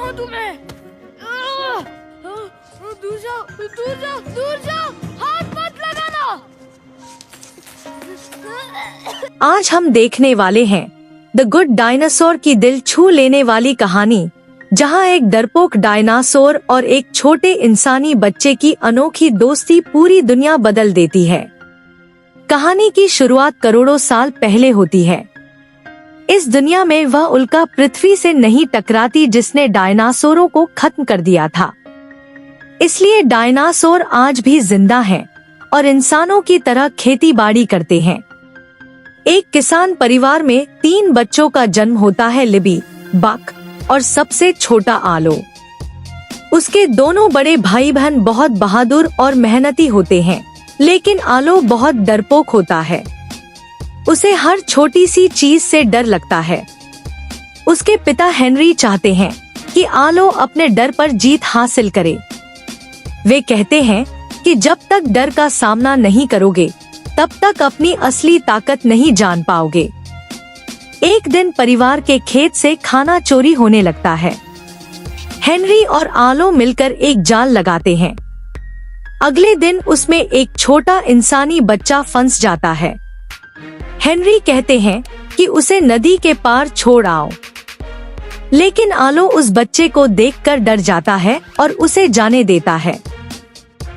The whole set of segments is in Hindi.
मारूंगा तुम्हें। दूर जाओ, दूर जाओ, दूर जाओ, हाथ मत लगाना। आज हम देखने वाले हैं द गुड डायनासोर की दिल छू लेने वाली कहानी, जहां एक डरपोक डायनासोर और एक छोटे इंसानी बच्चे की अनोखी दोस्ती पूरी दुनिया बदल देती है। कहानी की शुरुआत करोड़ों साल पहले होती है। इस दुनिया में वह उल्का पृथ्वी से नहीं टकराती जिसने डायनासोरों को खत्म कर दिया था। इसलिए डायनासोर आज भी जिंदा हैं और इंसानों की तरह खेती बाड़ी करते हैं। एक किसान परिवार में 3 बच्चों का जन्म होता है, लिबी, बक और सबसे छोटा आलो। उसके दोनों बड़े भाई बहन बहुत बहादुर और मेहनती होते हैं, लेकिन आलो बहुत डरपोक होता है। उसे हर छोटी सी चीज से डर लगता है। उसके पिता हेनरी चाहते हैं कि आलो अपने डर पर जीत हासिल करे। वे कहते हैं कि जब तक डर का सामना नहीं करोगे, तब तक अपनी असली ताकत नहीं जान पाओगे। एक दिन परिवार के खेत से खाना चोरी होने लगता है। हेनरी और आलो मिलकर एक जाल लगाते हैं। अगले दिन उसमें एक छोटा इंसानी बच्चा फंस जाता है। हेनरी कहते हैं कि उसे नदी के पार छोड़ आओ, लेकिन आलो उस बच्चे को देखकर डर जाता है और उसे जाने देता है।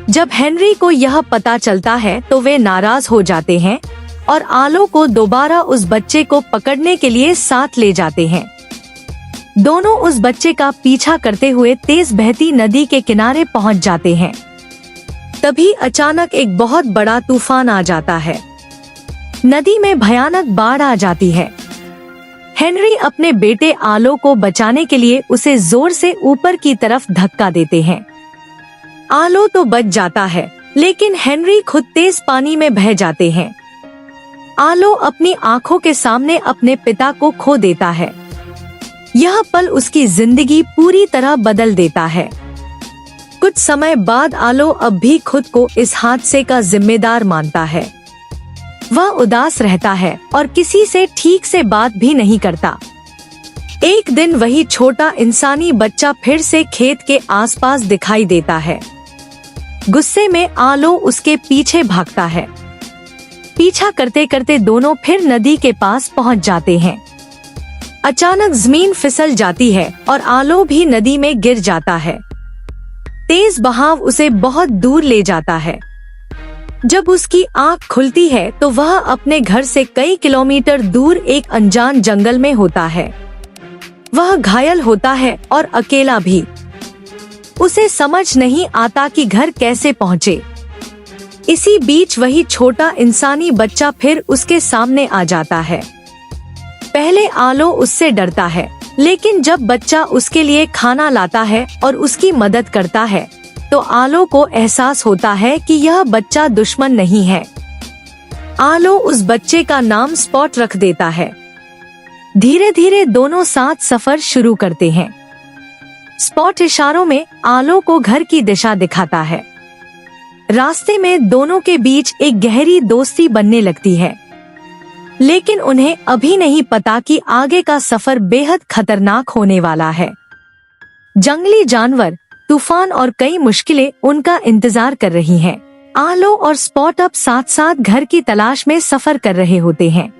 जब हेनरी को यह पता चलता है तो वे नाराज हो जाते हैं और आलो को दोबारा उस बच्चे को पकड़ने के लिए साथ ले जाते हैं। दोनों उस बच्चे का पीछा करते हुए तेज बहती नदी के किनारे पहुंच जाते हैं। तभी अचानक एक बहुत बड़ा तूफान आ जाता है। नदी में भयानक बाढ़ आ जाती है। हेनरी अपने बेटे आलो को बचाने के लिए उसे जोर से ऊपर की तरफ धक्का देते हैं। आलो तो बच जाता है, लेकिन हेनरी खुद तेज पानी में बह जाते हैं। आलो अपनी आंखों के सामने अपने पिता को खो देता है। यह पल उसकी जिंदगी पूरी तरह बदल देता है। कुछ समय बाद आलो अब भी खुद को इस हादसे का जिम्मेदार मानता है। वह उदास रहता है और किसी से ठीक से बात भी नहीं करता। एक दिन वही छोटा इंसानी बच्चा फिर से खेत के आसपास दिखाई देता है। गुस्से में आलो उसके पीछे भागता है। पीछा करते करते दोनों फिर नदी के पास पहुंच जाते हैं। अचानक जमीन फिसल जाती है और आलो भी नदी में गिर जाता है। तेज बहाव उसे बहुत दूर ले जाता है। जब उसकी आंख खुलती है तो वह अपने घर से कई किलोमीटर दूर एक अनजान जंगल में होता है। वह घायल होता है और अकेला भी। उसे समझ नहीं आता कि घर कैसे पहुँचे। इसी बीच वही छोटा इंसानी बच्चा फिर उसके सामने आ जाता है। पहले आलो उससे डरता है, लेकिन जब बच्चा उसके लिए खाना लाता है और उसकी मदद करता है, तो आलो को एहसास होता है कि यह बच्चा दुश्मन नहीं है। आलो उस बच्चे का नाम स्पॉट रख देता है। धीरे धीरे दोनों साथ सफर शुरू करते हैं। स्पॉट इशारों में आलो को घर की दिशा दिखाता है। रास्ते में दोनों के बीच एक गहरी दोस्ती बनने लगती है, लेकिन उन्हें अभी नहीं पता कि आगे का सफर बेहद खतरनाक होने वाला है। जंगली जानवर, तूफान और कई मुश्किलें उनका इंतजार कर रही हैं। आलो और स्पॉट अब साथ साथ घर की तलाश में सफर कर रहे होते हैं।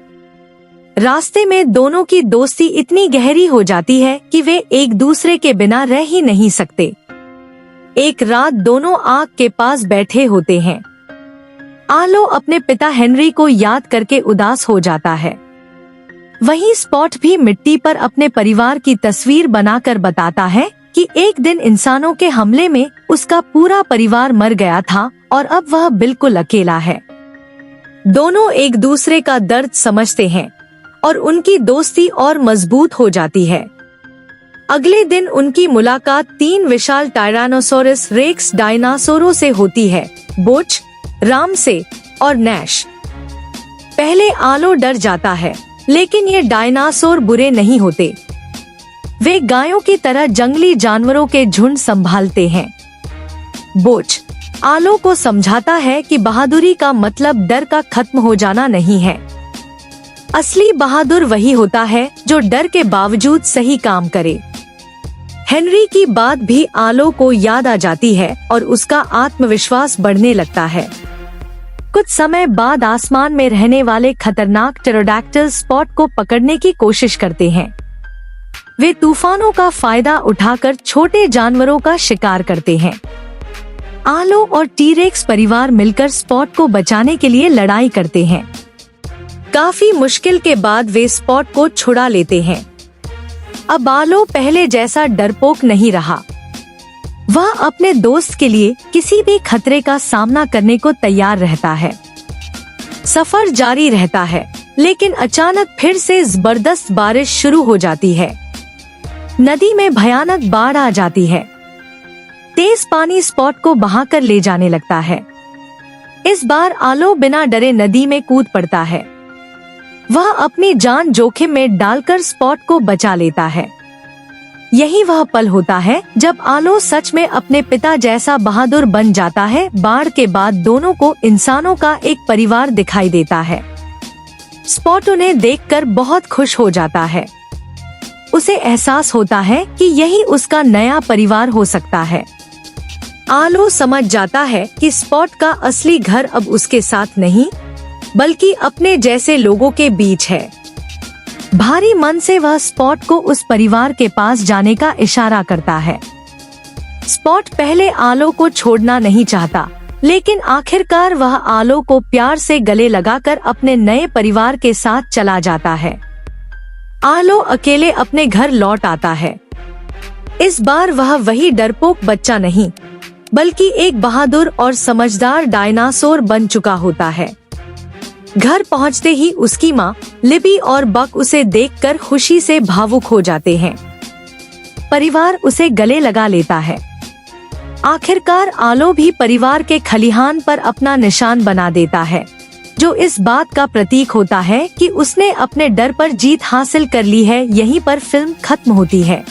रास्ते में दोनों की दोस्ती इतनी गहरी हो जाती है कि वे एक दूसरे के बिना रह ही नहीं सकते। एक रात दोनों आग के पास बैठे होते हैं। आलो अपने पिता हेनरी को याद करके उदास हो जाता है। वहीं स्पॉट भी मिट्टी पर अपने परिवार की तस्वीर बनाकर बताता है कि एक दिन इंसानों के हमले में उसका पूरा परिवार मर गया था और अब वह बिल्कुल अकेला है। दोनों एक दूसरे का दर्द समझते हैं और उनकी दोस्ती और मजबूत हो जाती है। अगले दिन उनकी मुलाकात 3 विशाल टायरानोसोरस रेक्स डायनासोरों से होती है, बोच, रामसे और नैश। पहले आलो डर जाता है, लेकिन ये डायनासोर बुरे नहीं होते। वे गायों की तरह जंगली जानवरों के झुंड संभालते हैं। बोच आलो को समझाता है कि बहादुरी का मतलब डर का खत्म हो जाना नहीं है। असली बहादुर वही होता है जो डर के बावजूद सही काम करे। हेनरी की बात भी आलो को याद आ जाती है और उसका आत्मविश्वास बढ़ने लगता है। कुछ समय बाद आसमान में रहने वाले खतरनाक टेरोडैक्टिल स्पॉट को पकड़ने की कोशिश करते हैं। वे तूफानों का फायदा उठाकर छोटे जानवरों का शिकार करते हैं। आलो और टीरेक्स परिवार मिलकर स्पॉट को बचाने के लिए लड़ाई करते हैं। काफी मुश्किल के बाद वे स्पॉट को छुड़ा लेते हैं। अब आलो पहले जैसा डरपोक नहीं रहा। वह अपने दोस्त के लिए किसी भी खतरे का सामना करने को तैयार रहता है। सफर जारी रहता है, लेकिन अचानक फिर से जबरदस्त बारिश शुरू हो जाती है। नदी में भयानक बाढ़ आ जाती है। तेज पानी स्पॉट को बहाकर ले जाने लगता है। इस बार आलो बिना डरे नदी में कूद पड़ता है। वह अपनी जान जोखिम में डालकर स्पॉट को बचा लेता है। यही वह पल होता है जब आलो सच में अपने पिता जैसा बहादुर बन जाता है। बाढ़ के बाद दोनों को इंसानों का एक परिवार दिखाई देता है। स्पॉट उन्हें देखकर बहुत खुश हो जाता है। उसे एहसास होता है कि यही उसका नया परिवार हो सकता है। आलो समझ जाता है कि स्पॉट का असली घर अब उसके साथ नहीं, बल्कि अपने जैसे लोगों के बीच है। भारी मन से वह स्पॉट को उस परिवार के पास जाने का इशारा करता है। स्पॉट पहले आलो को छोड़ना नहीं चाहता, लेकिन आखिरकार वह आलो को प्यार से गले लगाकर अपने नए परिवार के साथ चला जाता है। आलो अकेले अपने घर लौट आता है। इस बार वह वही डरपोक बच्चा नहीं, बल्कि एक बहादुर और समझदार डायनासोर बन चुका होता है। घर पहुंचते ही उसकी माँ लिबी और बक उसे देखकर खुशी से भावुक हो जाते हैं। परिवार उसे गले लगा लेता है। आखिरकार आलो भी परिवार के खलिहान पर अपना निशान बना देता है, जो इस बात का प्रतीक होता है कि उसने अपने डर पर जीत हासिल कर ली है। यहीं पर फिल्म खत्म होती है।